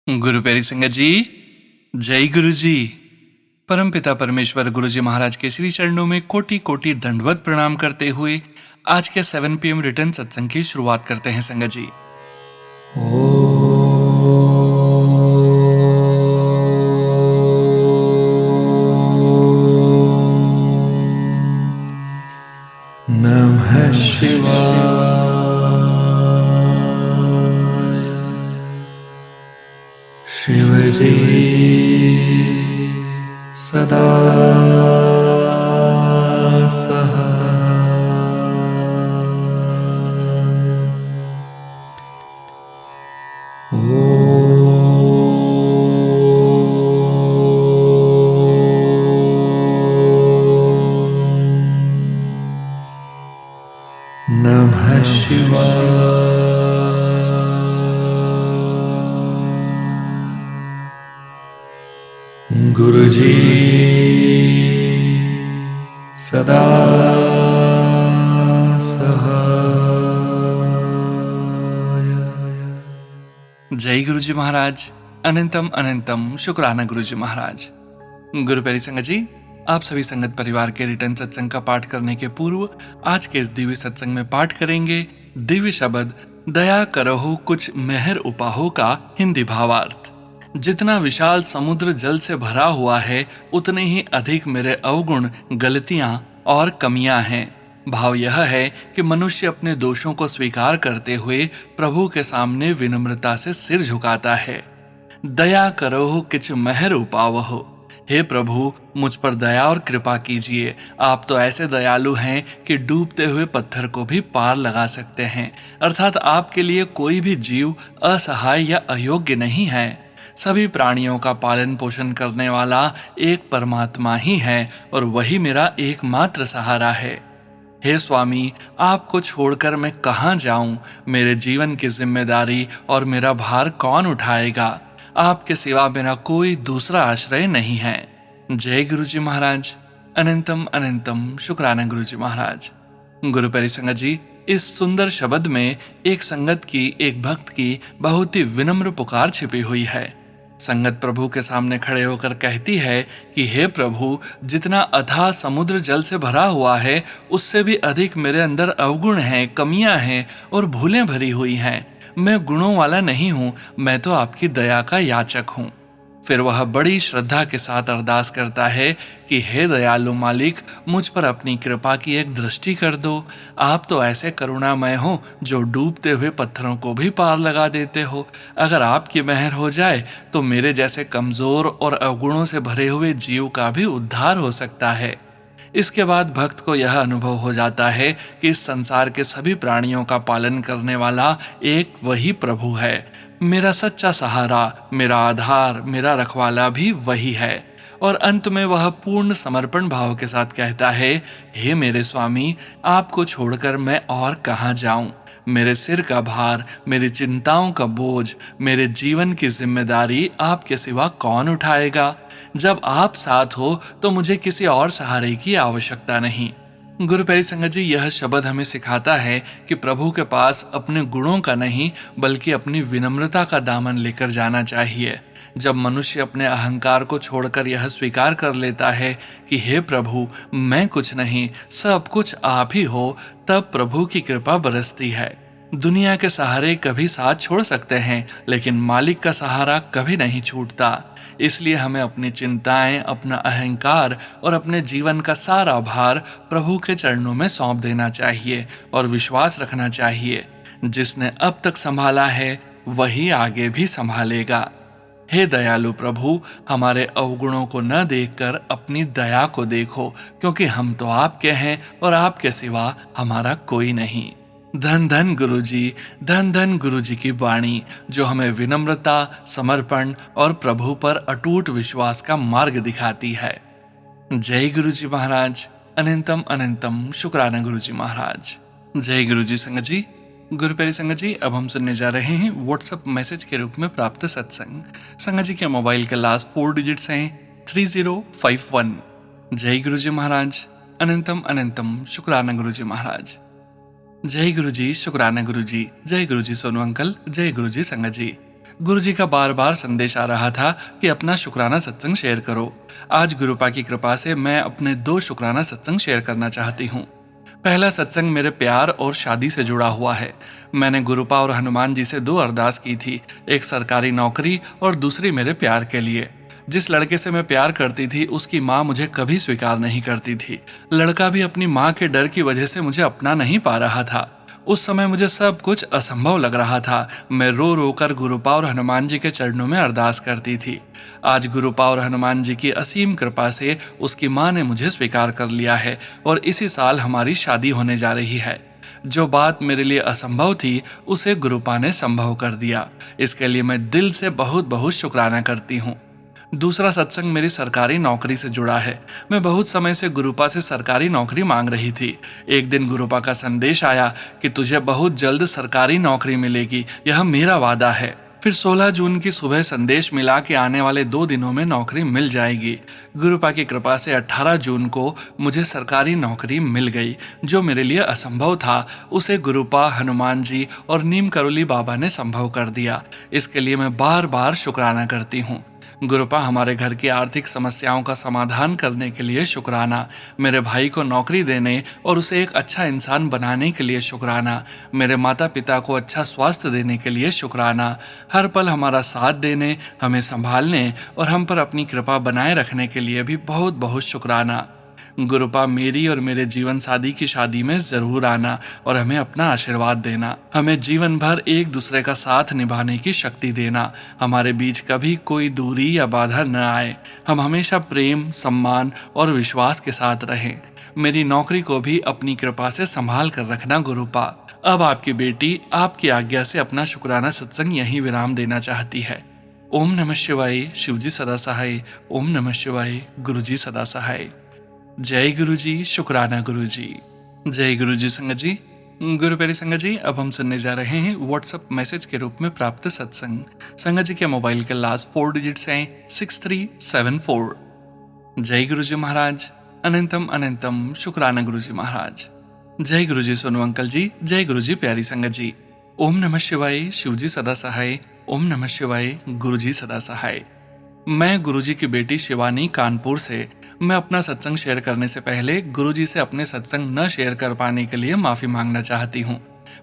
गुरु प्यारी संगत जी, जय गुरु जी। परमपिता परमेश्वर गुरु जी महाराज के श्री चरणों में कोटि कोटि दंडवत प्रणाम करते हुए आज के 7 PM रिटर्न सत्संग की शुरुआत करते हैं संगत जी। नमः शिवाय। शिवजी सदा नमः शिवाय। गुरुजी सदा सहाय। जय गुरु जी महाराज। अनंतम अनंतम शुक्राना गुरु जी महाराज। गुरु प्यारी संगत जी, आप सभी संगत परिवार के रिटर्न सत्संग का पाठ करने के पूर्व आज के इस दिव्य सत्संग में पाठ करेंगे दिव्य शब्द दया करहु कुछ मेहर उपाहो का हिंदी भावार्थ। जितना विशाल समुद्र जल से भरा हुआ है, उतने ही अधिक मेरे अवगुण, गलतियां और कमियां हैं। भाव यह है कि मनुष्य अपने दोषों को स्वीकार करते हुए प्रभु के सामने विनम्रता से सिर झुकाता है। दया करो किछ मेहर उपावहो। हे प्रभु, मुझ पर दया और कृपा कीजिए। आप तो ऐसे दयालु हैं कि डूबते हुए पत्थर को भी पार लगा सकते हैं। अर्थात आपके लिए कोई भी जीव असहाय या अयोग्य नहीं है। सभी प्राणियों का पालन पोषण करने वाला एक परमात्मा ही है और वही मेरा एकमात्र सहारा है। हे स्वामी, आपको छोड़कर मैं कहाँ जाऊं? मेरे जीवन की जिम्मेदारी और मेरा भार कौन उठाएगा? आपके सिवा मेरा कोई दूसरा आश्रय नहीं है। जय गुरु जी महाराज। अनंतम अनंतम शुक्राना गुरु जी महाराज। गुरु प्यारी संगत जी, इस सुंदर शब्द में एक संगत की, एक भक्त की बहुत ही विनम्र पुकार छिपी हुई है। संगत प्रभु के सामने खड़े होकर कहती है कि हे प्रभु, जितना अथाह समुद्र जल से भरा हुआ है, उससे भी अधिक मेरे अंदर अवगुण हैं, कमियां हैं और भूलें भरी हुई हैं। मैं गुणों वाला नहीं हूं, मैं तो आपकी दया का याचक हूं। फिर वह बड़ी श्रद्धा के साथ अरदास करता है कि हे दयालु मालिक, मुझ पर अपनी कृपा की एक दृष्टि कर दो। आप तो ऐसे करुणामय हो जो डूबते हुए पत्थरों को भी पार लगा देते हो। अगर आपकी मेहर हो जाए तो मेरे जैसे कमजोर और अवगुणों से भरे हुए जीव का भी उद्धार हो सकता है। इसके बाद भक्त को यह अनुभव हो जाता है कि इस संसार के सभी प्राणियों का पालन करने वाला एक वही प्रभु है। मेरा सच्चा सहारा, मेरा आधार, मेरा रखवाला भी वही है। और अंत में वह पूर्ण समर्पण भाव के साथ कहता है, हे मेरे स्वामी, आपको छोड़कर मैं और कहाँ जाऊं? मेरे सिर का भार, मेरी चिंताओं का बोझ, मेरे जीवन की जिम्मेदारी आपके सिवा कौन उठाएगा? जब आप साथ हो तो मुझे किसी और सहारे की आवश्यकता नहीं। गुरु प्यारी संगत जी, यह शब्द हमें सिखाता है कि प्रभु के पास अपने गुणों का नहीं बल्कि अपनी विनम्रता का दामन लेकर जाना चाहिए। जब मनुष्य अपने अहंकार को छोड़कर यह स्वीकार कर लेता है कि हे प्रभु, मैं कुछ नहीं, सब कुछ आप ही हो, तब प्रभु की कृपा बरसती है। दुनिया के सहारे कभी साथ छोड़ सकते हैं, लेकिन मालिक का सहारा कभी नहीं छूटता। इसलिए हमें अपनी चिंताएं, अपना अहंकार और अपने जीवन का सारा भार प्रभु के चरणों में सौंप देना चाहिए और विश्वास रखना चाहिए, जिसने अब तक संभाला है वही आगे भी संभालेगा। हे दयालु प्रभु, हमारे अवगुणों को न देखकर अपनी दया को देखो, क्योंकि हम तो आपके हैं और आपके सिवा हमारा कोई नहीं। धन धन गुरु जी, धन धन गुरु जी की वाणी, जो हमें विनम्रता, समर्पण और प्रभु पर अटूट विश्वास का मार्ग दिखाती है। जय गुरु जी महाराज। अनंतम अनंतम शुक्राना गुरु जी महाराज। जय गुरु जी संगत जी। गुरु प्यारी संगत जी, अब हम सुनने जा रहे हैं व्हाट्सएप मैसेज के रूप में प्राप्त सत्संग। संगत जी के मोबाइल के लास्ट 4 डिजिट्स हैं 3051। जय गुरु जी महाराज। अनंतम अनंतम शुक्राना गुरु जी महाराज। जय गुरु जी, शुक्राना गुरु जी। जय गुरु जी सोनू अंकल। जय गुरु जी संगत जी। गुरुजी का बार बार संदेश आ रहा था कि अपना शुक्राना सत्संग शेयर करो। आज गुरुपा की कृपा से मैं अपने 2 शुक्राना सत्संग शेयर करना चाहती हूँ। पहला सत्संग मेरे प्यार और शादी से जुड़ा हुआ है। मैंने गुरुपा और हनुमान जी से 2 अरदास की थी, एक सरकारी नौकरी और दूसरी मेरे प्यार के लिए। जिस लड़के से मैं प्यार करती थी उसकी माँ मुझे कभी स्वीकार नहीं करती थी। लड़का भी अपनी माँ के डर की वजह से मुझे अपना नहीं पा रहा था। उस समय मुझे सब कुछ असंभव लग रहा था। मैं रो रो कर गुरुपा और हनुमान जी के चरणों में अरदास करती थी। आज गुरुपा और हनुमान जी की असीम कृपा से उसकी माँ ने मुझे स्वीकार कर लिया है और इसी साल हमारी शादी होने जा रही है। जो बात मेरे लिए असंभव थी उसे गुरुपा ने संभव कर दिया। इसके लिए मैं दिल से बहुत बहुत शुक्राना करती हूँ। दूसरा सत्संग मेरी सरकारी नौकरी से जुड़ा है। मैं बहुत समय से गुरुपा से सरकारी नौकरी मांग रही थी। एक दिन गुरुपा का संदेश आया कि तुझे बहुत जल्द सरकारी नौकरी मिलेगी, यह मेरा वादा है। फिर 16 जून की सुबह संदेश मिला कि आने वाले 2 दिनों में नौकरी मिल जाएगी। गुरुपा की कृपा से 18 जून को मुझे सरकारी नौकरी मिल गई। जो मेरे लिए असंभव था उसे गुरुपा, हनुमान जी और नीम करोली बाबा ने संभव कर दिया। इसके लिए मैं बार बार शुक्राना करती हूँ। गुरुपा, हमारे घर की आर्थिक समस्याओं का समाधान करने के लिए शुक्राना। मेरे भाई को नौकरी देने और उसे एक अच्छा इंसान बनाने के लिए शुक्राना। मेरे माता पिता को अच्छा स्वास्थ्य देने के लिए शुक्राना। हर पल हमारा साथ देने, हमें संभालने और हम पर अपनी कृपा बनाए रखने के लिए भी बहुत बहुत शुक्राना। गुरुपा, मेरी और मेरे जीवन साथी की शादी में जरूर आना और हमें अपना आशीर्वाद देना। हमें जीवन भर एक दूसरे का साथ निभाने की शक्ति देना। हमारे बीच कभी कोई दूरी या बाधा न आए। हम हमेशा प्रेम, सम्मान और विश्वास के साथ रहें। मेरी नौकरी को भी अपनी कृपा से संभाल कर रखना गुरुपा। अब आपकी बेटी आपकी आज्ञा से अपना शुक्राना सत्संग यहीं विराम देना चाहती है। ओम नमः शिवाय। शिवजी सदा सहाय। ओम नमः शिवाय। गुरुजी सदा सहाय। जय गुरुजी। शुक्राना गुरुजी। जय गुरुजी। संगत जी, गुरु प्यारी संगत जी, अब हम सुनने जा रहे हैं व्हाट्सएप मैसेज के रूप में प्राप्त सत्संग। संगत जी के मोबाइल के लास्ट 4 डिजिट्स हैं 6374। जय गुरुजी महाराज। अनंतम अनंतम शुक्राना गुरुजी महाराज। जय गुरुजी सोनू अंकल जी। जय गुरुजी प्यारी संगत जी। ओम नमः शिवाय। शिवजी सदा सहाय। ओम नमः शिवाय। गुरुजी सदा सहाय। मैं गुरुजी की बेटी शिवानी, कानपुर से। मैं अपना सत्संग शेयर करने से पहले गुरुजी से अपने सत्संग न शेयर कर पाने के लिए माफी मांगना चाहती हूँ।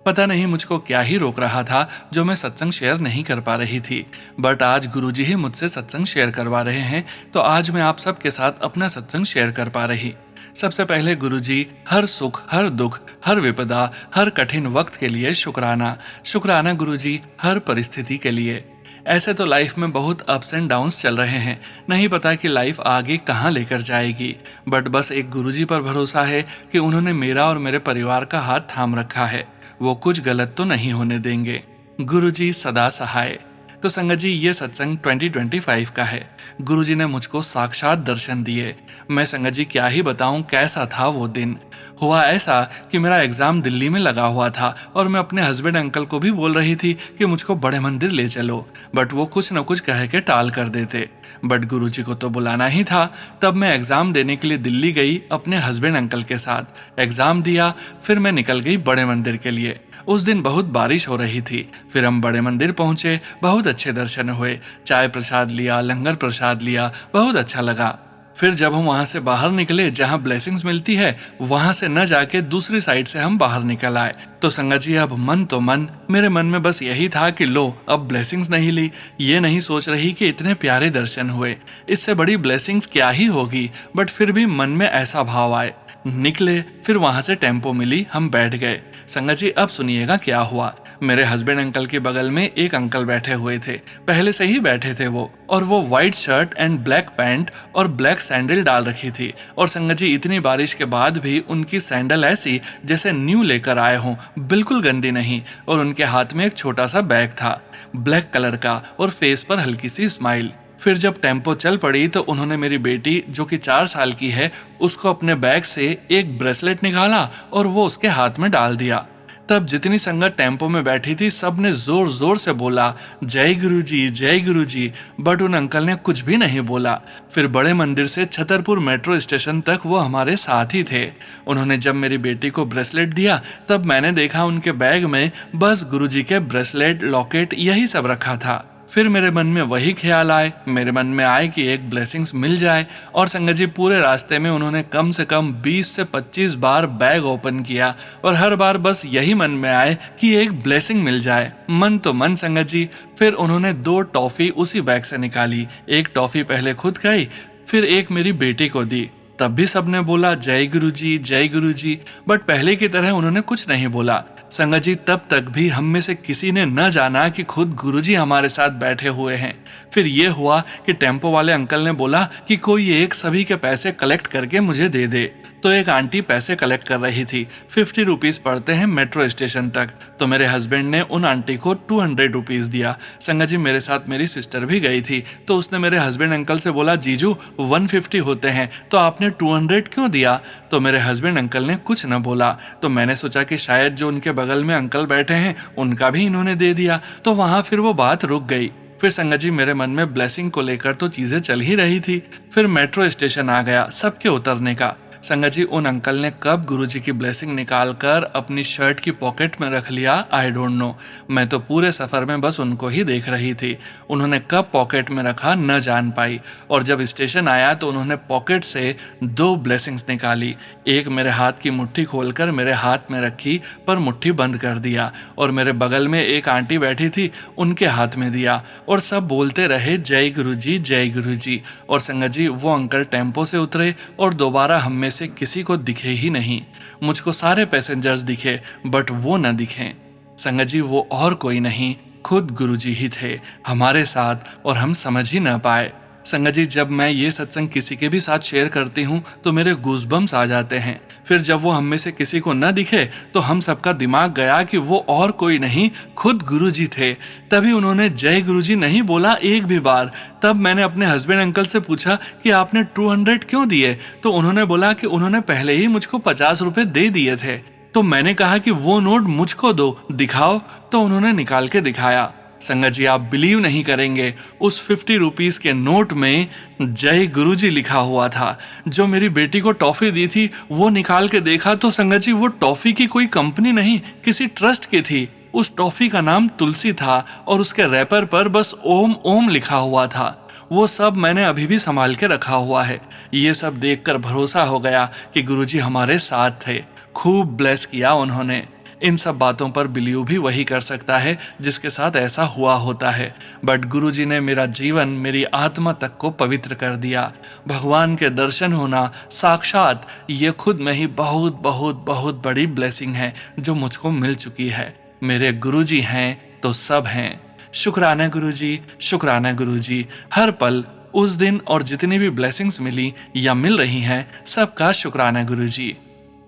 पता नहीं मुझको क्या ही रोक रहा था जो मैं सत्संग शेयर नहीं कर पा रही थी, बट आज गुरुजी ही मुझसे सत्संग शेयर करवा रहे हैं, तो आज मैं आप सबके साथ अपना सत्संग शेयर कर पा रही। सबसे पहले गुरुजी, हर सुख, हर दुख, हर विपदा, हर कठिन वक्त के लिए शुक्राना। शुक्राना गुरुजी, हर परिस्थिति के लिए। ऐसे तो लाइफ में बहुत अप्स एंड डाउन्स चल रहे हैं, नहीं पता कि लाइफ आगे कहाँ लेकर जाएगी, बट बस एक गुरुजी पर भरोसा है कि उन्होंने मेरा और मेरे परिवार का हाथ थाम रखा है। वो कुछ गलत तो नहीं होने देंगे। गुरुजी सदा सहाय। तो संगत जी, ये सत्संग 2025 का है। गुरुजी ने मुझको साक्षात दर्शन दिए। मैं संगत जी क्या ही बताऊं कैसा था वो दिन। हुआ ऐसा कि मेरा एग्जाम दिल्ली में लगा हुआ था और मैं अपने हस्बैंड अंकल को भी बोल रही थी कि मुझको बड़े मंदिर ले चलो, बट वो कुछ न कुछ कह के टाल कर देते। बट गुरुजी को तो बुलाना ही था। तब मैं एग्जाम देने के लिए दिल्ली गई अपने हस्बैंड अंकल के साथ। एग्जाम दिया, फिर मैं निकल गई बड़े मंदिर के लिए। उस दिन बहुत बारिश हो रही थी। फिर हम बड़े मंदिर पहुंचे, बहुत अच्छे दर्शन हुए। चाय प्रसाद लिया, लंगर प्रसाद लिया, बहुत अच्छा लगा। फिर जब हम वहां से बाहर निकले जहां ब्लेसिंग्स मिलती है, वहां से न जाके दूसरी साइड से हम बाहर निकल आए। तो संगत जी, अब मन तो मन, मेरे मन में बस यही था कि लो, अब ब्लेसिंग्स नहीं ली। ये नहीं सोच रही कि इतने प्यारे दर्शन हुए, इससे बड़ी ब्लेसिंग्स क्या ही होगी, बट फिर भी मन में ऐसा भाव आए। निकले, फिर वहां से टेम्पो मिली, हम बैठ गए। संगत जी, अब सुनिएगा क्या हुआ। मेरे हस्बैंड अंकल के बगल में एक अंकल बैठे हुए थे, पहले से ही बैठे थे वो, और वो white shirt and black pant और ब्लैक सैंडल डाल रखी थी। और संगत जी, इतनी बारिश के बाद भी उनकी सैंडल ऐसी जैसे न्यू लेकर आए हों, बिल्कुल गंदी नहीं। और उनके हाथ में एक छोटा सा बैग था, ब्लैक कलर का, और फेस पर हल्की सी स्माइल। फिर जब टेम्पो चल पड़ी तो उन्होंने मेरी बेटी, जो कि 4 साल की है, उसको अपने बैग से एक ब्रेसलेट निकाला और वो उसके हाथ में डाल दिया। तब जितनी संगत टेम्पो में बैठी थी, सब ने जोर जोर से बोला, जय गुरुजी, जय गुरुजी, बट उन अंकल ने कुछ भी नहीं बोला। फिर बड़े मंदिर से छतरपुर मेट्रो स्टेशन तक वो हमारे साथ ही थे। उन्होंने जब मेरी बेटी को ब्रेसलेट दिया, तब मैंने देखा उनके बैग में बस गुरुजी के ब्रेसलेट, लॉकेट, यही सब रखा था। फिर मेरे मन में वही ख्याल आए, मेरे मन में आए कि एक ब्लेसिंग्स मिल जाए। और संगत जी पूरे रास्ते में उन्होंने कम से कम 20 से 25 बार बैग ओपन किया और हर बार बस यही मन में आए कि एक ब्लेसिंग मिल जाए। मन तो मन संगत जी। फिर उन्होंने 2 टॉफी उसी बैग से निकाली। एक टॉफी पहले खुद खाई, फिर एक मेरी बेटी को दी। तब भी सबने बोला जय गुरुजी जय गुरुजी, बट पहले की तरह उन्होंने कुछ नहीं बोला। संगत जी तब तक भी हम में से किसी ने न जाना कि खुद गुरुजी हमारे साथ बैठे हुए हैं। फिर ये हुआ कि टेम्पो वाले अंकल ने बोला कि कोई एक सभी के पैसे कलेक्ट करके मुझे दे दे। तो एक आंटी पैसे कलेक्ट कर रही थी। 50 रुपीज पड़ते हैं मेट्रो स्टेशन तक। तो मेरे हस्बैंड ने उन आंटी को 200 रुपीज दिया। संगत जी मेरे साथ मेरी सिस्टर भी गई थी, तो उसने मेरे हस्बैंड अंकल से बोला जीजू 150 होते हैं तो आपने 200 क्यों दिया? तो मेरे हस्बैंड अंकल ने कुछ न बोला। तो मैंने सोचा कि शायद जो उनके बगल में अंकल बैठे हैं उनका भी इन्होंने दे दिया। तो वहां फिर वो बात रुक गई। फिर संगत जी मेरे मन में ब्लेसिंग को लेकर तो चीजें चल ही रही थी। फिर मेट्रो स्टेशन आ गया सबके उतरने का। संगत जी उन अंकल ने कब गुरुजी की ब्लेसिंग निकालकर अपनी शर्ट की पॉकेट में रख लिया आई डोंट नो। मैं तो पूरे सफर में बस उनको ही देख रही थी। उन्होंने कब पॉकेट में रखा न जान पाई। और जब स्टेशन आया तो उन्होंने पॉकेट से 2 ब्लेसिंग्स निकाली। एक मेरे हाथ की मुट्ठी खोलकर मेरे हाथ में रखी पर मुट्ठी बंद कर दिया, और मेरे बगल में एक आंटी बैठी थी उनके हाथ में दिया, और सब बोलते रहे जय गुरुजी जय गुरुजी। और संगत जी वो अंकल टेम्पो से उतरे और दोबारा हम में से किसी को दिखे ही नहीं। मुझको सारे पैसेंजर्स दिखे बट वो न दिखे। संगत जी वो और कोई नहीं, खुद गुरुजी ही थे हमारे साथ, और हम समझ ही न पाए। संगत जी जब मैं ये सत्संग किसी के भी साथ शेयर करती हूँ तो मेरे गूज़बम्स आ जाते हैं। फिर जब वो हम में से किसी को न दिखे तो हम सबका दिमाग गया कि वो और कोई नहीं, खुद गुरुजी थे। तभी उन्होंने जय गुरुजी नहीं बोला एक भी बार। तब मैंने अपने हस्बैंड अंकल से पूछा कि आपने 200 क्यों दिए? तो उन्होंने बोला कि उन्होंने पहले ही मुझको 50 रुपए दे दिए थे। तो मैंने कहा कि वो नोट मुझको दो, दिखाओ। तो उन्होंने निकाल के दिखाया। संगत जी आप बिलीव नहीं करेंगे, उस 50 रुपीज के नोट में जय गुरुजी लिखा हुआ था। जो मेरी बेटी को टॉफी दी थी वो निकाल के देखा तो संगत जी वो टॉफी की कोई कंपनी नहीं, किसी ट्रस्ट की थी। उस टॉफी का नाम तुलसी था और उसके रैपर पर बस ओम ओम लिखा हुआ था। वो सब मैंने अभी भी संभाल के रखा हुआ है। ये सब देखकर भरोसा हो गया कि गुरुजी हमारे साथ थे। खूब ब्लेस किया उन्होंने। इन सब बातों पर बिलीव भी वही कर सकता है जिसके साथ ऐसा हुआ होता है। बट गुरुजी ने मेरा जीवन, मेरी आत्मा तक को पवित्र कर दिया। भगवान के दर्शन होना साक्षात, ये खुद में ही बहुत बहुत बहुत बड़ी ब्लेसिंग है जो मुझको मिल चुकी है। मेरे गुरुजी हैं तो सब हैं। शुक्राना गुरुजी, शुक्राना गुरुजी। हर पल उस दिन और जितनी भी ब्लेसिंग्स मिली या मिल रही हैं सबका शुक्राना गुरुजी।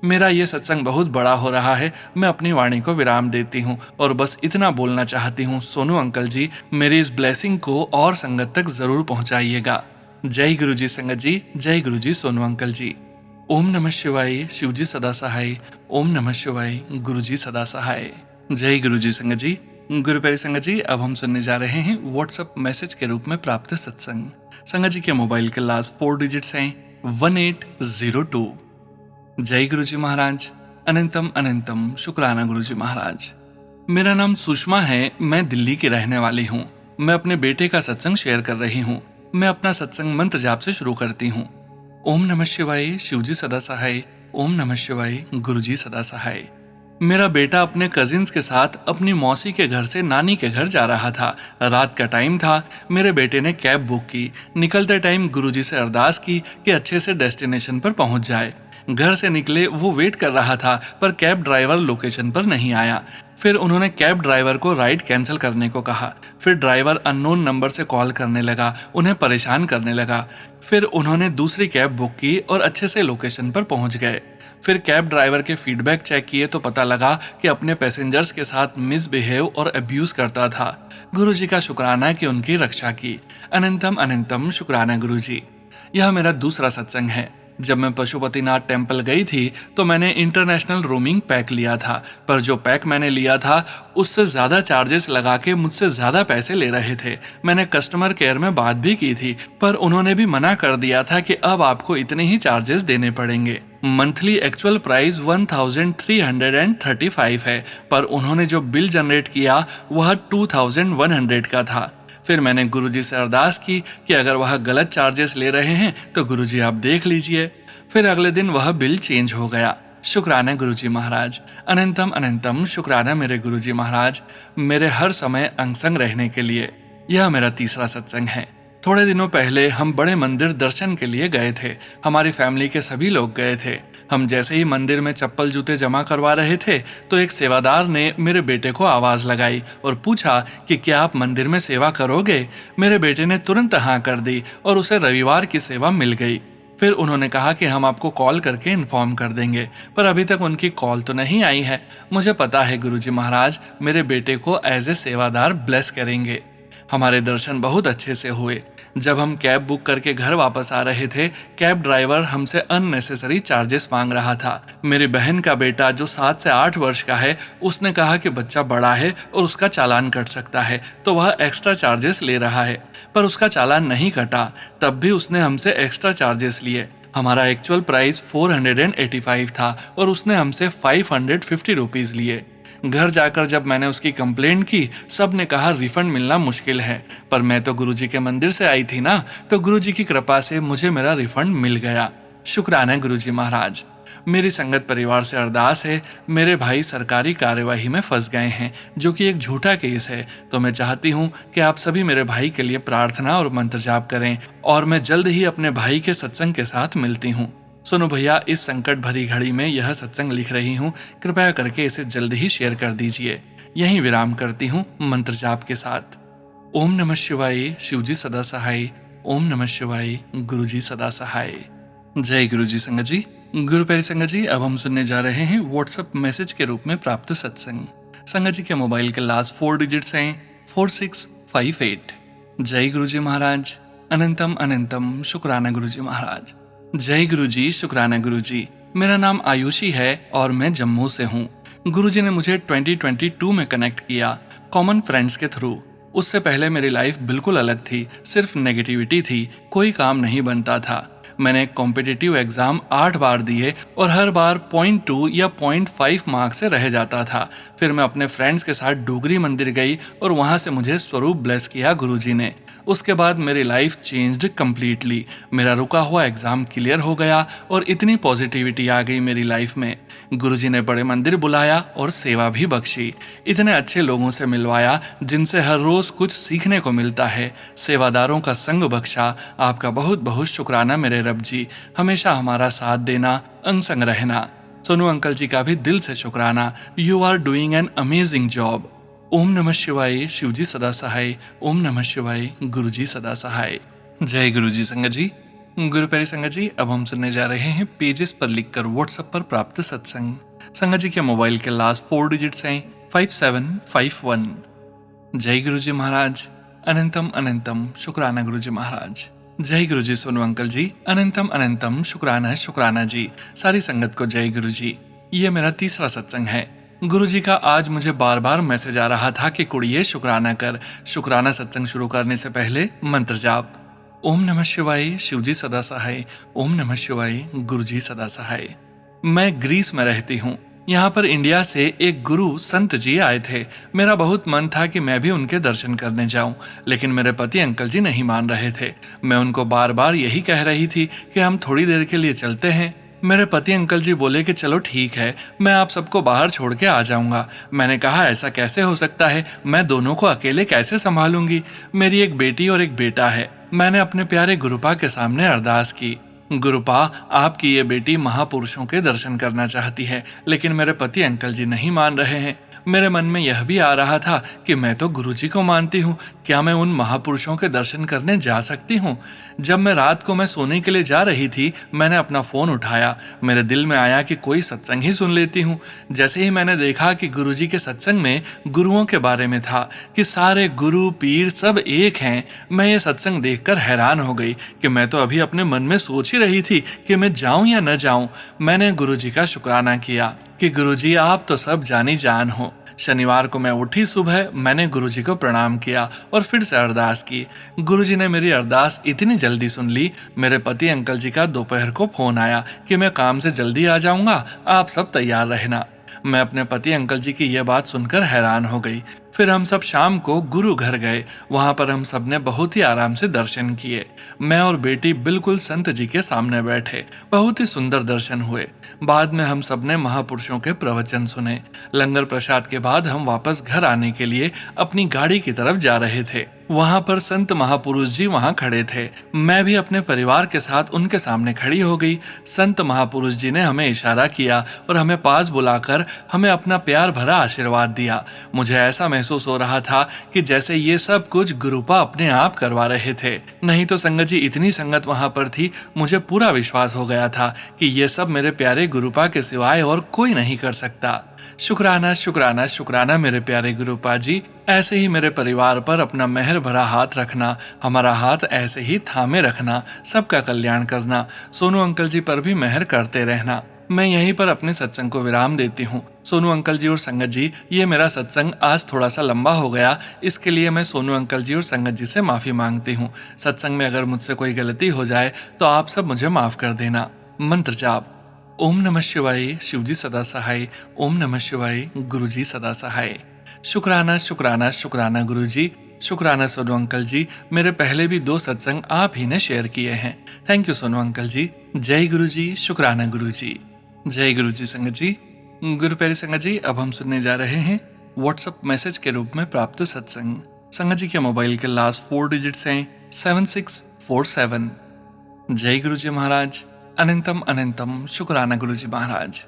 मेरा ये सत्संग बहुत बड़ा हो रहा है, मैं अपनी वाणी को विराम देती हूँ और बस इतना बोलना चाहती हूँ, सोनू अंकल जी मेरी इस ब्लेसिंग को और संगत तक जरूर पहुँचाइएगा। जय गुरुजी संगत जी, जय गुरुजी सोनू अंकल जी। ओम नमः शिवाय, शिवजी सदा सहाय। ओम नमः शिवाय, गुरुजी सदा सहाय। जय गुरुजी संगत जी। गुरु प्यारी संगत जी अब हम सुनने जा रहे हैं व्हाट्सएप मैसेज के रूप में प्राप्त सत्संग। संगत जी के मोबाइल के लास्ट 4 डिजिट्स हैं 1802। जय गुरुजी महाराज, अनंतम अनंतम शुक्राना गुरुजी महाराज। मेरा नाम सुषमा है, मैं दिल्ली की रहने वाली हूँ। मैं अपने बेटे का सत्संग शेयर कर रही हूँ। मैं अपना सत्संग मंत्र जाप से शुरू करती हूँ। ओम नमः शिवाय, शिवजी सदा सहाय। ओम नमः शिवाय, गुरुजी सदा सहाय। मेरा बेटा अपने कजिन्स के साथ अपनी मौसी के घर से नानी के घर जा रहा था। रात का टाइम था। मेरे बेटे ने कैब बुक की। निकलते टाइम गुरुजी से अरदास की कि अच्छे से डेस्टिनेशन पर पहुंच जाए। घर से निकले वो वेट कर रहा था पर कैब ड्राइवर लोकेशन पर नहीं आया। फिर उन्होंने कैब ड्राइवर को राइड कैंसिल करने को कहा। फिर ड्राइवर अननोन नंबर से कॉल करने लगा, उन्हें परेशान करने लगा। फिर उन्होंने दूसरी कैब बुक की और अच्छे से लोकेशन पर पहुंच गए। फिर कैब ड्राइवर के फीडबैक चेक किए तो पता लगा कि अपने पैसेंजर्स के साथ मिसबिहेव और अब्यूज करता था। गुरुजी का शुक्राना कि उनकी रक्षा की। अनंतम अनंतम शुक्राना गुरुजी। यह मेरा दूसरा सत्संग है। जब मैं पशुपतिनाथ टेम्पल गई थी तो मैंने इंटरनेशनल रोमिंग पैक लिया था, पर जो पैक मैंने लिया था उससे ज़्यादा चार्जेस लगा के मुझसे ज़्यादा पैसे ले रहे थे। मैंने कस्टमर केयर में बात भी की थी पर उन्होंने भी मना कर दिया था कि अब आपको इतने ही चार्जेस देने पड़ेंगे। मंथली एक्चुअल प्राइस 1335 है, पर उन्होंने जो बिल जनरेट किया वह 2100 का था। फिर मैंने गुरुजी से अरदास की कि अगर वह गलत चार्जेस ले रहे हैं तो गुरुजी आप देख लीजिए। फिर अगले दिन वह बिल चेंज हो गया। शुक्राना गुरुजी महाराज, अनंतम अनंतम शुक्राना मेरे गुरुजी महाराज, मेरे हर समय अंग संग रहने के लिए। यह मेरा तीसरा सत्संग है। थोड़े दिनों पहले हम बड़े मंदिर दर्शन के लिए गए थे। हमारी फैमिली के सभी लोग गए थे। हम जैसे ही मंदिर में चप्पल जूते जमा करवा रहे थे तो एक सेवादार ने मेरे बेटे को आवाज लगाई और पूछा कि क्या आप मंदिर में सेवा करोगे। मेरे बेटे ने तुरंत हाँ कर दी और उसे रविवार की सेवा मिल गई। फिर उन्होंने कहा कि हम आपको कॉल करके इन्फॉर्म कर देंगे, पर अभी तक उनकी कॉल तो नहीं आई है। मुझे पता है गुरुजी महाराज मेरे बेटे को एज ए सेवादार ब्लेस करेंगे। हमारे दर्शन बहुत अच्छे से हुए। जब हम कैब बुक करके घर वापस आ रहे थे, कैब ड्राइवर हमसे अननेसेसरी चार्जेस मांग रहा था। मेरी बहन का बेटा जो 7 से 8 वर्ष का है, उसने कहा कि बच्चा बड़ा है और उसका चालान कट सकता है, तो वह एक्स्ट्रा चार्जेस ले रहा है। पर उसका चालान नहीं कटा, तब भी उसने हमसे एक्स्ट्रा चार्जेस लिए। हमारा एक्चुअल प्राइस 485 था और उसने हमसे 550 रुपीज लिए। घर जाकर जब मैंने उसकी कंप्लेंट की, सब ने कहा रिफंड मिलना मुश्किल है। पर मैं तो गुरुजी के मंदिर से आई थी ना, तो गुरुजी की कृपा से मुझे मेरा रिफंड मिल गया। शुक्राना गुरुजी महाराज। मेरी संगत परिवार से अरदास है, मेरे भाई सरकारी कार्यवाही में फंस गए हैं, जो कि एक झूठा केस है। तो मैं चाहती हूँ कि आप सभी मेरे भाई के लिए प्रार्थना और मंत्र जाप करें और मैं जल्द ही अपने भाई के सत्संग के साथ मिलती हूँ। सुनो भैया, इस संकट भरी घड़ी में यह सत्संग लिख रही हूँ, कृपया करके इसे जल्द ही शेयर कर दीजिए। यहीं विराम करती हूँ मंत्र जाप के साथ। ओम नमः शिवाय, शिवजी सदा सहाय। ओम नमः शिवाय, गुरुजी सदा सहाय। जय गुरुजी संगत जी। गुरु प्यारी संगत जी, अब हम सुनने जा रहे हैं व्हाट्सएप मैसेज के रूप में प्राप्त सत्संग। संगत जी के मोबाइल के लास्ट 4 डिजिट्स हैं 4658। जय गुरुजी महाराज, अनंतम अनंतम शुक्राना गुरुजी महाराज। जय गुरुजी, शुक्राना गुरुजी। मेरा नाम आयुषी है और मैं जम्मू से हूँ। गुरुजी ने मुझे 2022 में कनेक्ट किया, कॉमन फ्रेंड्स के थ्रू। उससे पहले मेरी लाइफ बिल्कुल अलग थी, सिर्फ नेगेटिविटी थी, कोई काम नहीं बनता था। मैंने कॉम्पिटिटिव एग्जाम 8 बार दिए और हर बार 0.2 या 0.5 मार्क्स से रह जाता था। फिर मैं अपने फ्रेंड्स के साथ डोगरी मंदिर गई और वहां से मुझे स्वरूप ब्लेस किया गुरुजी ने। उसके बाद मेरी लाइफ चेंज्ड कम्प्लीटली। मेरा रुका हुआ एग्जाम क्लियर हो गया और इतनी पॉजिटिविटी आ गई मेरी लाइफ में। गुरुजी ने बड़े मंदिर बुलाया और सेवा भी बख्शी। इतने अच्छे लोगों से मिलवाया जिनसे हर रोज कुछ सीखने को मिलता है। सेवादारों का संग बख्शा। आपका बहुत बहुत शुक्राना मेरे रब जी, हमेशा हमारा साथ देना, अंग संग रहना। सोनू अंकल जी का भी दिल से शुक्राना। You are doing an amazing job. ओम नमः शिवाय, शिवजी सदा सहाय। ओम नमः शिवाय, गुरुजी सदा सहाय। जय गुरुजी संगत जी। गुरु प्यारी संगत जी, अब हम सुनने जा रहे हैं पेजेस पर लिखकर व्हाट्सएप पर प्राप्त सत्संग। संगत जी के मोबाइल के लास्ट 4 डिजिट्स हैं 5751। जय गुरुजी महाराज, अनंतम अनंतम शुक्राना गुरुजी महाराज। जय गुरुजी सोनू अंकल जी, अनंतम अनंतम शुक्राना शुक्राना जी। सारी संगत को जय गुरुजी। ये मेरा तीसरा सत्संग है। गुरुजी का आज मुझे बार बार मैसेज आ रहा था कि कुड़िए शुक्राना कर। शुक्राना सत्संग शुरू करने से पहले मंत्र जाप। ओम नमः शिवाय, शिवजी सदा सहाय। ओम नमः शिवाय, गुरुजी सदा सहाय। मैं ग्रीस में रहती हूँ। यहाँ पर इंडिया से एक गुरु संत जी आए थे। मेरा बहुत मन था कि मैं भी उनके दर्शन करने जाऊं, लेकिन मेरे पति अंकल जी नहीं मान रहे थे। मैं उनको बार बार यही कह रही थी कि हम थोड़ी देर के लिए चलते हैं। मेरे पति अंकल जी बोले कि चलो ठीक है, मैं आप सबको बाहर छोड़ के आ जाऊंगा। मैंने कहा ऐसा कैसे हो सकता है, मैं दोनों को अकेले कैसे संभालूंगी। मेरी एक बेटी और एक बेटा है। मैंने अपने प्यारे गुरुपा के सामने अरदास की, गुरुपा आपकी ये बेटी महापुरुषों के दर्शन करना चाहती है, लेकिन मेरे पति अंकल जी नहीं मान रहे हैं। मेरे मन में यह भी आ रहा था कि मैं तो गुरुजी को मानती हूँ, क्या मैं उन महापुरुषों के दर्शन करने जा सकती हूँ। जब मैं रात को सोने के लिए जा रही थी, मैंने अपना फोन उठाया। मेरे दिल में आया कि कोई सत्संग ही सुन लेती हूँ। जैसे ही मैंने देखा कि गुरुजी के सत्संग में गुरुओं के बारे में था कि सारे गुरु पीर सब एक हैं, मैं ये सत्संग देखकर हैरान हो गई कि मैं तो अभी अपने मन में सोच ही रही थी कि मैं जाऊं या न जाऊं। मैंने गुरुजी का शुक्राना किया कि गुरुजी आप तो सब जानी जान हो। शनिवार को मैं उठी सुबह, मैंने गुरुजी को प्रणाम किया और फिर से अरदास की। गुरुजी ने मेरी अरदास इतनी जल्दी सुन ली। मेरे पति अंकल जी का दोपहर को फोन आया कि मैं काम से जल्दी आ जाऊंगा, आप सब तैयार रहना। मैं अपने पति अंकल जी की यह बात सुनकर हैरान हो गई। फिर हम सब शाम को गुरु घर गए। वहां पर हम सब ने बहुत ही आराम से दर्शन किए। मैं और बेटी बिल्कुल संत जी के सामने बैठे। बहुत ही सुंदर दर्शन हुए। बाद में हम सब ने महापुरुषों के प्रवचन सुने। लंगर प्रसाद के बाद हम वापस घर आने के लिए अपनी गाड़ी की तरफ जा रहे थे। वहां पर संत महापुरुष जी वहां खड़े थे। मैं भी अपने परिवार के साथ उनके सामने खड़ी हो गई। संत महापुरुष जी ने हमें इशारा किया और हमें पास बुलाकर हमें अपना प्यार भरा आशीर्वाद दिया। मुझे ऐसा महसूस हो रहा था कि जैसे ये सब कुछ गुरुपा अपने आप करवा रहे थे। नहीं तो संगत जी, इतनी संगत वहां पर थी, मुझे पूरा विश्वास हो गया था कि ये सब मेरे प्यारे गुरुपा के सिवाय और कोई नहीं कर सकता। शुक्राना शुक्राना शुक्राना मेरे प्यारे गुरुपा जी। ऐसे ही मेरे परिवार पर अपना मेहर भरा हाथ रखना, हमारा हाथ ऐसे ही थामे रखना, सबका कल्याण करना। सोनू अंकल जी पर भी मेहर करते रहना। मैं यहीं पर अपने सत्संग को विराम देती हूँ। सोनू अंकल जी और संगत जी, ये मेरा सत्संग आज थोड़ा सा लंबा हो गया, इसके लिए मैं सोनू अंकल जी और संगत जी से माफी मांगती हूँ। सत्संग में अगर मुझसे कोई गलती हो जाए तो आप सब मुझे माफ कर देना। मंत्र जाप। ओम नमः शिवाय, शिवजी सदा सहाय। ओम नमः शिवाय, गुरुजी सदा सहाय। शुक्राना शुक्राना शुक्राना गुरुजी। शुक्राना सोनू अंकल जी, मेरे पहले भी 2 सत्संग आप ही ने शेयर किए हैं। थैंक यू सोनू अंकल जी। जय गुरुजी। शुक्राना गुरुजी। जय गुरुजी संगत जी। गुरु प्यारी संगत जी, अब हम सुनने जा रहे हैं व्हाट्सएप मैसेज के रूप में प्राप्त सत्संग। संगत जी के मोबाइल के लास्ट 4 डिजिट्स हैं 7647। जय गुरुजी महाराज। अनंतम अनंतम शुक्राना गुरुजी महाराज।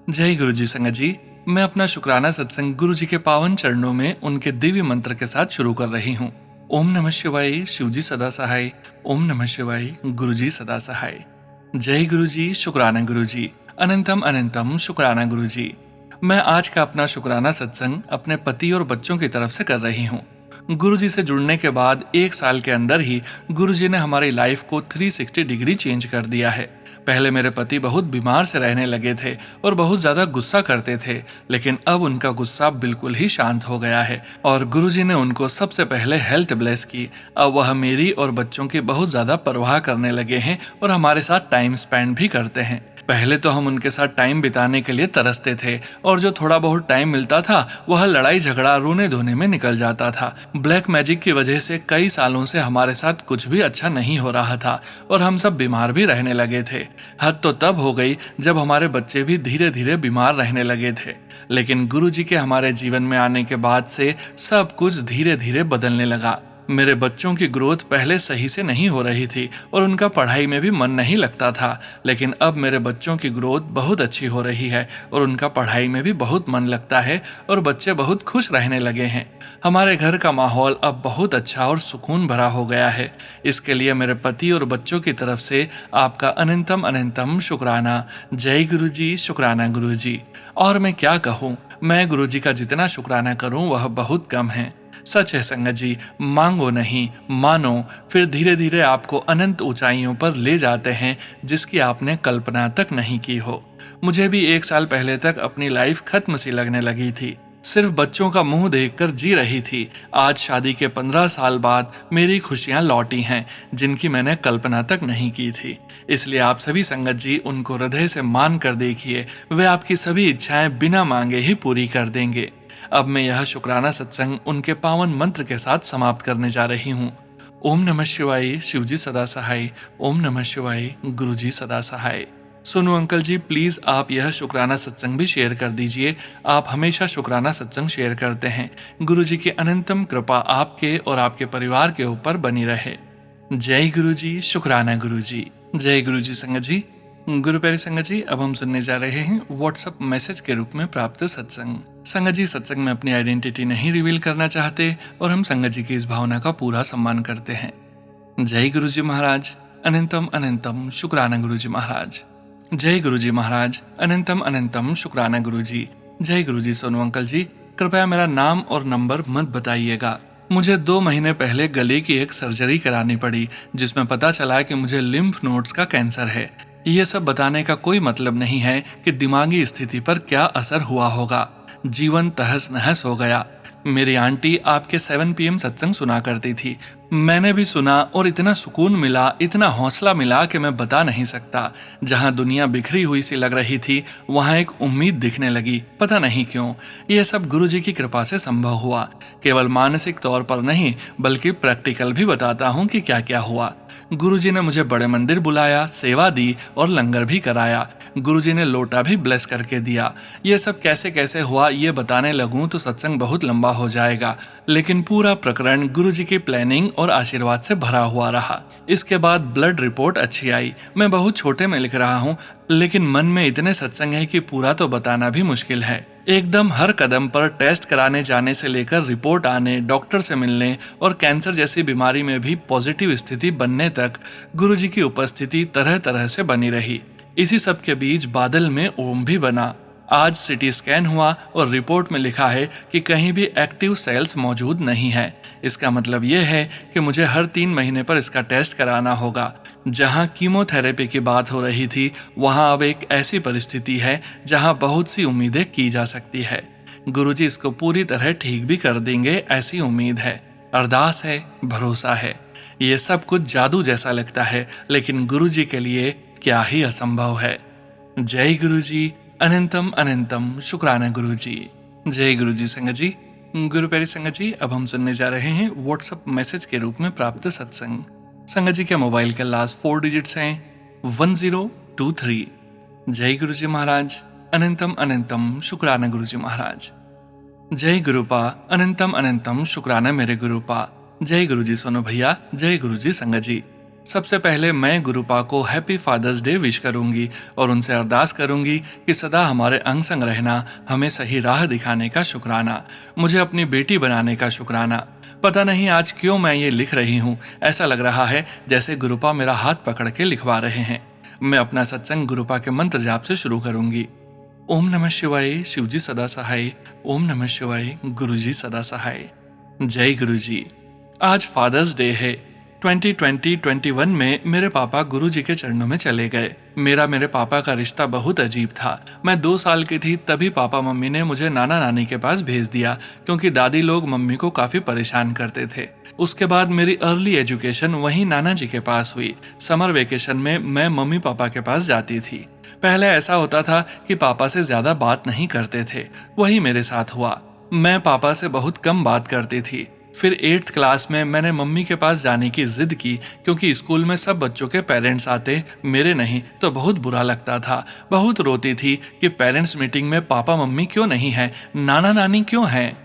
जय गुरुजी संगत जी, मैं अपना शुक्राना सत्संग गुरुजी के पावन चरणों में उनके दिव्य मंत्र के साथ शुरू कर रही हूँ। ओम नमः शिवाय, शिवजी सदा सहाय। ओम नमः शिवाय, गुरुजी सदा सहाय। जय गुरुजी। शुक्राना गुरुजी। अनंतम अनंतम शुक्राना गुरुजी। मैं आज का अपना शुक्राना सत्संग अपने पति और बच्चों की तरफ से कर रही हूँ। गुरुजी से जुड़ने के बाद 1 साल के अंदर ही गुरुजी ने हमारी लाइफ को 360 डिग्री चेंज कर दिया है। पहले मेरे पति बहुत बीमार से रहने लगे थे और बहुत ज्यादा गुस्सा करते थे, लेकिन अब उनका गुस्सा बिल्कुल ही शांत हो गया है और गुरुजी ने उनको सबसे पहले हेल्थ ब्लेस की। अब वह मेरी और बच्चों की बहुत ज्यादा परवाह करने लगे हैं और हमारे साथ टाइम स्पेंड भी करते हैं। पहले तो हम उनके साथ टाइम बिताने के लिए तरसते थे और जो थोड़ा बहुत टाइम मिलता था वह लड़ाई झगड़ा रोने धोने में निकल जाता था। ब्लैक मैजिक की वजह से कई सालों से हमारे साथ कुछ भी अच्छा नहीं हो रहा था और हम सब बीमार भी रहने लगे थे। हद तो तब हो गई जब हमारे बच्चे भी धीरे धीरे बीमार रहने लगे थे, लेकिन गुरुजी के हमारे जीवन में आने के बाद से सब कुछ धीरे धीरे बदलने लगा। मेरे बच्चों की ग्रोथ पहले सही से नहीं हो रही थी और उनका पढ़ाई में भी मन नहीं लगता था, लेकिन अब मेरे बच्चों की ग्रोथ बहुत अच्छी हो रही है और उनका पढ़ाई में भी बहुत मन लगता है और बच्चे बहुत खुश रहने लगे हैं। हमारे घर का माहौल अब बहुत अच्छा और सुकून भरा हो गया है। इसके लिए मेरे पति और बच्चों की तरफ से आपका अनंतम अनंतम शुक्राना। जय गुरुजी। शुक्राना गुरुजी। और मैं क्या कहूँ, मैं गुरुजी का जितना शुक्राना करूँ वह बहुत कम है। सच है संगत जी, मांगो नहीं मानो, फिर धीरे धीरे आपको अनंत ऊंचाइयों पर ले जाते हैं जिसकी आपने कल्पना तक नहीं की हो। मुझे भी 1 साल पहले तक अपनी लाइफ खत्म सी लगने लगी थी, सिर्फ बच्चों का मुंह देखकर जी रही थी। आज शादी के 15 साल बाद मेरी खुशियां लौटी हैं जिनकी मैंने कल्पना तक नहीं की थी। इसलिए आप सभी संगत जी उनको हृदय से मान कर देखिए, वे आपकी सभी इच्छाएं बिना मांगे ही पूरी कर देंगे। अब मैं यह शुक्राना सत्संग उनके पावन मंत्र के साथ समाप्त करने जा रही हूँ। ओम नमः शिवाय, शिवजी सदा सहाय। ओम नमः शिवाय, गुरुजी सदा सहाय। सोनू अंकल जी, प्लीज आप यह शुक्राना सत्संग भी शेयर कर दीजिए। आप हमेशा शुक्राना सत्संग शेयर करते हैं। गुरुजी की अनंतम कृपा आपके और आपके परिवार के ऊपर बनी रहे। जय गुरुजी। शुक्राना गुरुजी। जय गुरुजी संगत जी। गुरु प्यारी संगत जी, अब हम सुनने जा रहे हैं व्हाट्सएप मैसेज के रूप में प्राप्त सत्संग। संगत जी सत्संग में अपनी आइडेंटिटी नहीं रिवील करना चाहते और हम संगत जी की इस भावना का पूरा सम्मान करते हैं। जय गुरुजी महाराज। अनंतम अनंतम शुक्राना गुरुजी महाराज। जय गुरुजी महाराज। अनंतम अनंतम शुक्राना गुरुजी। जय गुरुजी। सोनू अंकल जी, कृपया मेरा नाम और नंबर मत बताइएगा। मुझे 2 महीने पहले गले की एक सर्जरी करानी पड़ी जिसमें पता चला कि मुझे लिम्फ नोड्स का कैंसर है। ये सब बताने का कोई मतलब नहीं है कि दिमागी स्थिति पर क्या असर हुआ होगा। जीवन तहस नहस हो गया। मेरी आंटी आपके 7 PM सत्संग सुना करती थी। मैंने भी सुना और इतना सुकून मिला, इतना हौसला मिला कि मैं बता नहीं सकता। जहां दुनिया बिखरी हुई सी लग रही थी, वहां एक उम्मीद दिखने लगी। पता नहीं क्यों, यह सब गुरुजी की कृपा से संभव हुआ। केवल मानसिक तौर पर नहीं, बल्कि प्रैक्टिकल भी बताता हूँ कि क्या क्या हुआ। गुरुजी ने मुझे बड़े मंदिर बुलाया, सेवा दी और लंगर भी कराया। गुरुजी ने लोटा भी ब्लेस करके दिया। ये सब कैसे कैसे हुआ ये बताने लगूं तो सत्संग बहुत लंबा हो जाएगा, लेकिन पूरा प्रकरण गुरुजी की प्लानिंग और आशीर्वाद से भरा हुआ रहा। इसके बाद ब्लड रिपोर्ट अच्छी आई। मैं बहुत छोटे में लिख रहा हूँ, लेकिन मन में इतने सत्संग है कि पूरा तो बताना भी मुश्किल है। एकदम हर कदम पर टेस्ट कराने जाने से लेकर रिपोर्ट आने, डॉक्टर से मिलने और कैंसर जैसी बीमारी में भी पॉजिटिव स्थिति बनने तक गुरुजी की उपस्थिति तरह तरह से बनी रही। इसी सब के बीच बादल में ओम भी बना। आज सिटी स्कैन हुआ और रिपोर्ट में लिखा है कि कहीं भी एक्टिव सेल्स मौजूद नहीं है। इसका मतलब यह है कि मुझे हर 3 महीने पर इसका टेस्ट कराना होगा। जहां कीमोथेरेपी की बात हो रही थी, वहां अब एक ऐसी परिस्थिति है जहां बहुत सी उम्मीदें की जा सकती है। गुरुजी इसको पूरी तरह ठीक भी कर देंगे, ऐसी उम्मीद है। अरदास है, भरोसा है। ये सब कुछ जादू जैसा लगता है, लेकिन गुरुजी के लिए क्या ही असंभव है। जय गुरुजी, अनंतम अनंतम शुक्राना गुरुजी। जय गुरुजी संगत जी। गुरु प्यारी संगत जी, अब हम सुनने जा रहे हैं व्हाट्सएप मैसेज के रूप में प्राप्त सत्संग। संगत जी के मोबाइल के लास्ट 4 डिजिट्स हैं 1023। जय गुरुजी महाराज, अनंतम अनंतम शुक्राना गुरुजी महाराज। जय गुरुपा, अनंतम अनंतम शुक्राना मेरे गुरुपा। जय गुरुजी सोनू भैया, जय गुरुजी संगत जी। सबसे पहले मैं गुरुपा को हैप्पी फादर्स डे विश करूंगी और उनसे अरदास करूंगी कि सदा हमारे अंग संग रहना, हमें सही राह दिखाने का शुक्राना, मुझे अपनी बेटी बनाने का शुक्राना। पता नहीं आज क्यों मैं ये लिख रही हूँ, ऐसा लग रहा है जैसे गुरुपा मेरा हाथ पकड़ के लिखवा रहे हैं। मैं अपना सत्संग गुरुपा के मंत्र जाप से शुरू करूंगी। ओम नमः शिवाय, शिवजी सदा सहाय। ओम नमः शिवाय, गुरुजी सदा सहाय। जय गुरुजी। आज फादर्स डे है। 2020-21 में मेरे पापा गुरुजी के चरणों में चले गए। मेरे पापा का रिश्ता बहुत अजीब था। मैं 2 साल की थी तभी पापा मम्मी ने मुझे नाना नानी के पास भेज दिया, क्योंकि दादी लोग मम्मी को काफी परेशान करते थे। उसके बाद मेरी अर्ली एजुकेशन वहीं नाना जी के पास हुई। समर वेकेशन में मैं मम्मी पापा के पास जाती थी। पहले ऐसा होता था कि पापा से ज्यादा बात नहीं करते थे, वही मेरे साथ हुआ। मैं पापा से बहुत कम बात करती थी। फिर 8th क्लास में मैंने मम्मी के पास जाने की जिद की, क्योंकि स्कूल में सब बच्चों के पेरेंट्स आते, मेरे नहीं, तो बहुत बुरा लगता था। बहुत रोती थी कि पेरेंट्स मीटिंग में पापा मम्मी क्यों नहीं है, नाना नानी क्यों हैं।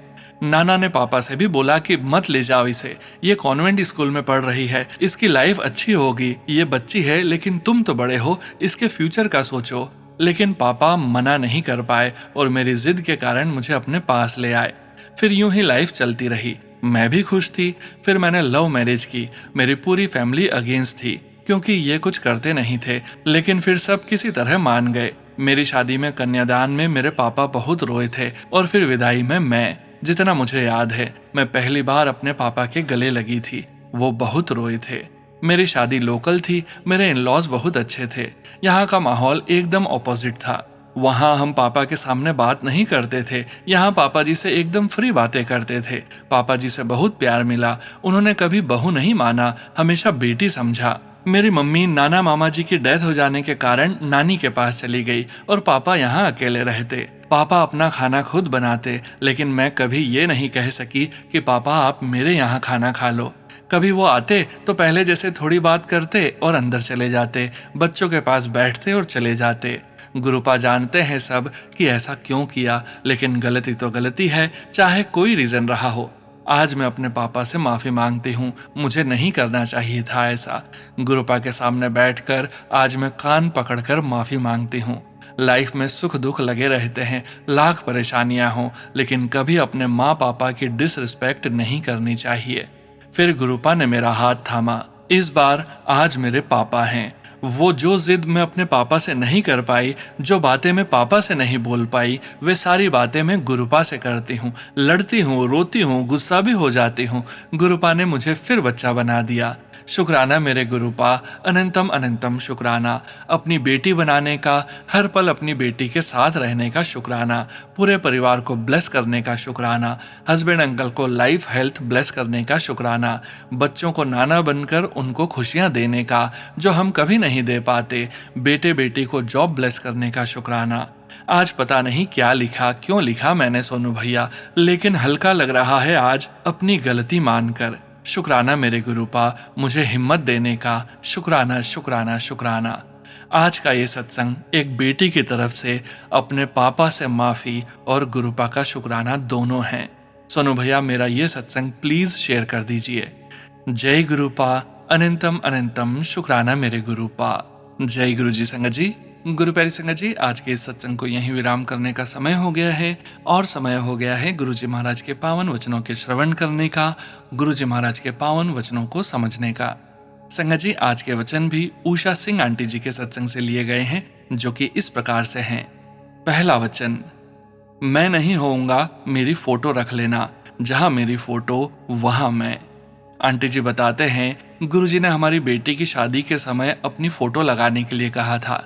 नाना ने पापा से भी बोला कि मत ले जाओ इसे, ये कॉन्वेंट स्कूल में पढ़ रही है, इसकी लाइफ अच्छी होगी, ये बच्ची है लेकिन तुम तो बड़े हो, इसके फ्यूचर का सोचो। लेकिन पापा मना नहीं कर पाए और मेरी जिद के कारण मुझे अपने पास ले आए। फिर यूं ही लाइफ चलती रही। मैं भी खुश थी। फिर मैंने लव मैरिज की। मेरी पूरी फैमिली अगेंस्ट थी, क्योंकि ये कुछ करते नहीं थे, लेकिन फिर सब किसी तरह मान गए। मेरी शादी में कन्यादान में मेरे पापा बहुत रोए थे और फिर विदाई में मैं, जितना मुझे याद है, मैं पहली बार अपने पापा के गले लगी थी। वो बहुत रोए थे। मेरी शादी लोकल थी। मेरे इन-लॉज बहुत अच्छे थे। यहाँ का माहौल एकदम ऑपोजिट था। वहाँ हम पापा के सामने बात नहीं करते थे। यहाँ पापा जी से एकदम फ्री बातें करते थे। पापा जी से बहुत प्यार मिला। उन्होंने कभी बहू नहीं माना, हमेशा बेटी समझा। मेरी मम्मी नाना मामा जी की डेथ हो जाने के कारण नानी के पास चली गई और पापा यहाँ अकेले रहते। पापा अपना खाना खुद बनाते, लेकिन मैं कभी ये नहीं कह सकी कि पापा आप मेरे यहाँ खाना खा लो। कभी वो आते तो पहले जैसे थोड़ी बात करते और अंदर चले जाते, बच्चों के पास बैठते और चले जाते। गुरुपा जानते हैं सब कि ऐसा क्यों किया, लेकिन गलती तो गलती है, चाहे कोई रीजन रहा हो। आज मैं अपने पापा से माफी मांगती हूँ। मुझे नहीं करना चाहिए था ऐसा। गुरुपा के सामने बैठकर आज मैं कान पकड़कर माफी मांगती हूँ। लाइफ में सुख दुख लगे रहते हैं, लाख परेशानियां हों, लेकिन कभी अपने माँ पापा की डिसरिस्पेक्ट नहीं करनी चाहिए। फिर गुरुपा ने मेरा हाथ थामा। इस बार आज मेरे पापा हैं। वो जो जिद मैं अपने पापा से नहीं कर पाई, जो बातें मैं पापा से नहीं बोल पाई, वे सारी बातें मैं गुरुपा से करती हूँ। लड़ती हूँ, रोती हूँ, गुस्सा भी हो जाती हूँ। गुरुपा ने मुझे फिर बच्चा बना दिया। शुक्राना मेरे गुरुपा, अनंतम अनंतम शुक्राना। अपनी बेटी बनाने का, हर पल अपनी बेटी के साथ रहने का शुक्राना। पूरे परिवार को ब्लेस करने का शुक्राना। हस्बैंड अंकल को लाइफ हेल्थ ब्लेस करने का शुक्राना। बच्चों को नाना बनकर उनको खुशियां देने का, जो हम कभी नहीं दे पाते। बेटे बेटी को जॉब ब्लेस करने का शुक्राना। आज पता नहीं क्या लिखा, क्यों लिखा मैंने सोनू भैया, लेकिन हल्का लग रहा है आज अपनी गलती मानकर। शुक्राना मेरे गुरुपा, मुझे हिम्मत देने का। शुक्राना शुक्राना शुक्राना। आज का ये सत्संग एक बेटी की तरफ से अपने पापा से माफी और गुरुपा का शुक्राना दोनों हैं। सोनू भैया, मेरा ये सत्संग प्लीज शेयर कर दीजिए। जय गुरुपा, अनंतम अनंतम शुक्राना मेरे गुरुपा। जय गुरु जी संगत जी। गुरु प्यारी संगत जी, आज के इस सत्संग को यहीं विराम करने का समय हो गया है और समय हो गया है गुरु जी महाराज के पावन वचनों के श्रवण करने का, गुरु जी महाराज के पावन वचनों को समझने का। संगत जी, आज के वचन भी उषा सिंह आंटी जी के सत्संग से लिए गए हैं, जो कि इस प्रकार से हैं। पहला वचन, मैं नहीं होऊंगा, मेरी फोटो रख लेना, जहां मेरी फोटो वहां मैं। आंटी जी बताते हैं, गुरुजी ने हमारी बेटी की शादी के समय अपनी फोटो लगाने के लिए कहा था।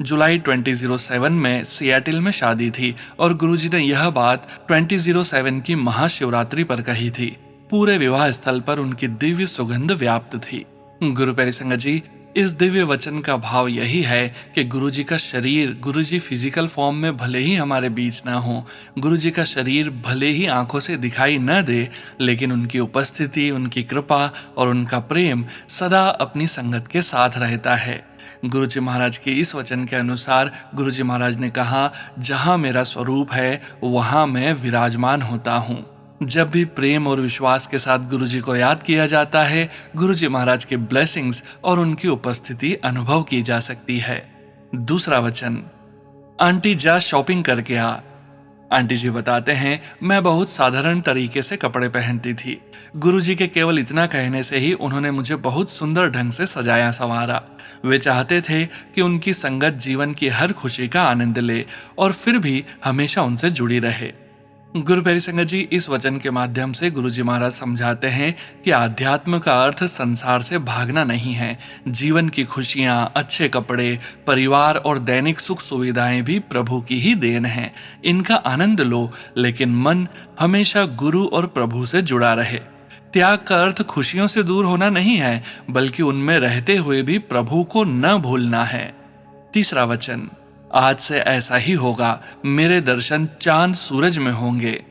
जुलाई 2007 में सियाटिल में शादी थी और गुरुजी ने यह बात 2007 की महाशिवरात्रि पर कही थी। पूरे विवाह स्थल पर उनकी दिव्य सुगंध व्याप्त थी। गुरु प्यारी संगत जी, इस दिव्य वचन का भाव यही है कि गुरुजी का शरीर, गुरुजी फिजिकल फॉर्म में भले ही हमारे बीच ना हो, गुरुजी का शरीर भले ही आंखों से दिखाई न दे, लेकिन उनकी उपस्थिति, उनकी कृपा और उनका प्रेम सदा अपनी संगत के साथ रहता है। गुरुजी महाराज के इस वचन के अनुसार गुरुजी महाराज ने कहा, जहां मेरा स्वरूप है वहां मैं विराजमान होता हूँ। जब भी प्रेम और विश्वास के साथ गुरुजी को याद किया जाता है, गुरुजी महाराज के ब्लेसिंग्स और उनकी उपस्थिति अनुभव की जा सकती है। दूसरा वचन, आंटी जा शॉपिंग करके आ। आंटी जी बताते हैं, मैं बहुत साधारण तरीके से कपड़े पहनती थी। गुरुजी के केवल इतना कहने से ही उन्होंने मुझे बहुत सुंदर ढंग से सजाया संवारा। वे चाहते थे कि उनकी संगत जीवन की हर खुशी का आनंद ले और फिर भी हमेशा उनसे जुड़ी रहे। गुरु प्यारी संगत जी, इस वचन के माध्यम से गुरुजी महाराज समझाते हैं कि आध्यात्म का अर्थ संसार से भागना नहीं है। जीवन की खुशियां, अच्छे कपड़े, परिवार और दैनिक सुख सुविधाएं भी प्रभु की ही देन हैं। इनका आनंद लो, लेकिन मन हमेशा गुरु और प्रभु से जुड़ा रहे। त्याग का अर्थ खुशियों से दूर होना नहीं है, बल्कि उनमें रहते हुए भी प्रभु को न भूलना है। तीसरा वचन, आज से ऐसा ही होगा, मेरे दर्शन चांद सूरज में होंगे।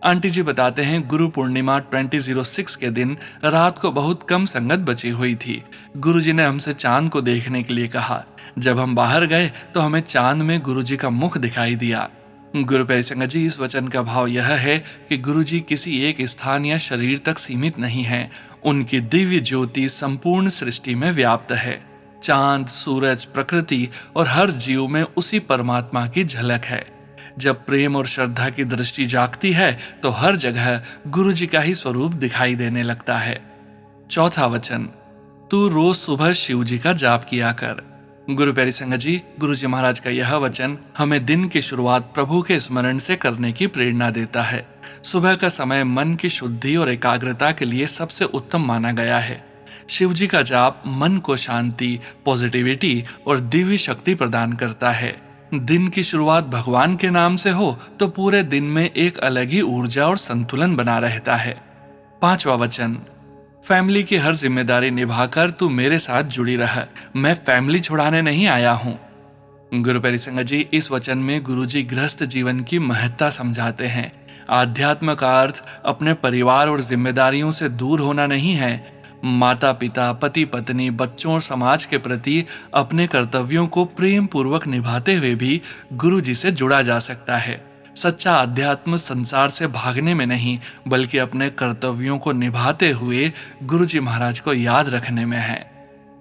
आंटी जी बताते हैं, गुरु पूर्णिमा 2006 के दिन रात को बहुत कम संगत बची हुई थी। गुरुजी ने हमसे चांद को देखने के लिए कहा। जब हम बाहर गए तो हमें चांद में गुरुजी का मुख दिखाई दिया। गुरु प्यारी संगत जी, इस वचन का भाव यह है कि गुरुजी किसी एक स्थान या शरीर तक सीमित नहीं है। उनकी दिव्य ज्योति संपूर्ण सृष्टि में व्याप्त है। चांद, सूरज, प्रकृति और हर जीव में उसी परमात्मा की झलक है। जब प्रेम और श्रद्धा की दृष्टि जागती है तो हर जगह गुरु जी का ही स्वरूप दिखाई देने लगता है। चौथा वचन, तू रोज सुबह शिव जी का जाप किया कर। गुरु प्यारी संगत जी, गुरु जी महाराज का यह वचन हमें दिन की शुरुआत प्रभु के स्मरण से करने की प्रेरणा देता है। सुबह का समय मन की शुद्धि और एकाग्रता के लिए सबसे उत्तम माना गया है। शिव जी का जाप मन को शांति, पॉजिटिविटी और दिव्य शक्ति प्रदान करता है। दिन की शुरुआत भगवान के नाम से हो तो पूरे दिन में एक अलग ही ऊर्जा और संतुलन बना रहता है। पांचवा वचन, फैमिली की हर जिम्मेदारी निभाकर तू मेरे साथ जुड़ी रह, मैं फैमिली छुड़ाने नहीं आया हूँ। गुरु प्यारी संगत जी, इस वचन में गुरुजी गृहस्थ जीवन की महत्ता समझाते हैं। आध्यात्म का अर्थ अपने परिवार और जिम्मेदारियों से दूर होना नहीं है। माता पिता, पति पत्नी, बच्चों और समाज के प्रति अपने कर्तव्यों को प्रेम पूर्वक निभाते हुए भी गुरु जी से जुड़ा जा सकता है। सच्चा अध्यात्म संसार से भागने में नहीं, बल्कि अपने कर्तव्यों को निभाते हुए गुरु जी महाराज को याद रखने में है।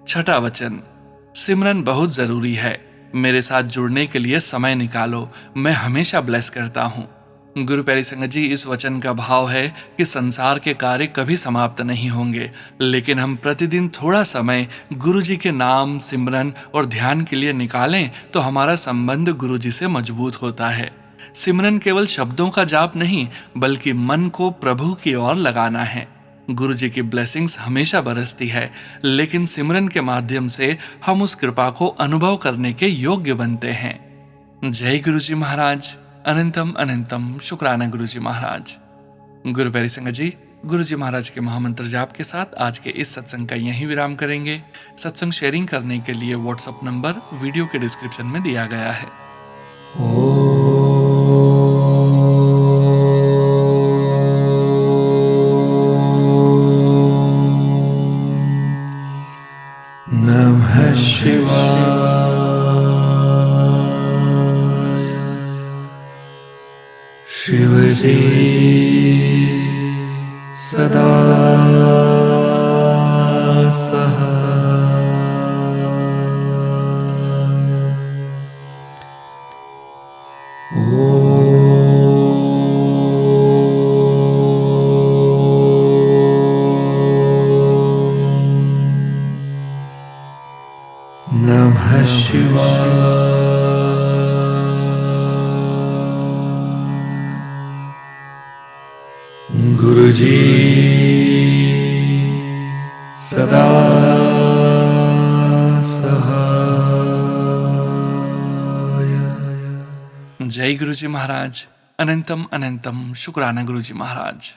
छठा वचन, सिमरन बहुत जरूरी है, मेरे साथ जुड़ने के लिए समय निकालो, मैं हमेशा ब्लेस करता हूँ। गुरु प्यारी संगत जी, इस वचन का भाव है कि संसार के कार्य कभी समाप्त नहीं होंगे, लेकिन हम प्रतिदिन थोड़ा समय गुरु जी के नाम, सिमरन और ध्यान के लिए निकालें तो हमारा संबंध गुरु जी से मजबूत होता है। सिमरन केवल शब्दों का जाप नहीं, बल्कि मन को प्रभु की ओर लगाना है। गुरु जी की ब्लेसिंग्स हमेशा बरसती है, लेकिन सिमरन के माध्यम से हम उस कृपा को अनुभव करने के योग्य बनते हैं। जय गुरु जी महाराज। अनंतम अनंतम शुक्राना गुरु जी महाराज। गुरु प्यारी संगत जी, गुरु जी महाराज के महामंत्र जाप के साथ आज के इस सत्संग का यहीं विराम करेंगे। सत्संग शेयरिंग करने के लिए व्हाट्सएप नंबर वीडियो के डिस्क्रिप्शन में दिया गया है। नमः शिवाय। शिवजी सदा नमः शिवाय। गुरुजी सदा सहाय। जय गुरु जी महाराज। अनंतम अनंतम शुक्राना गुरु जी महाराज।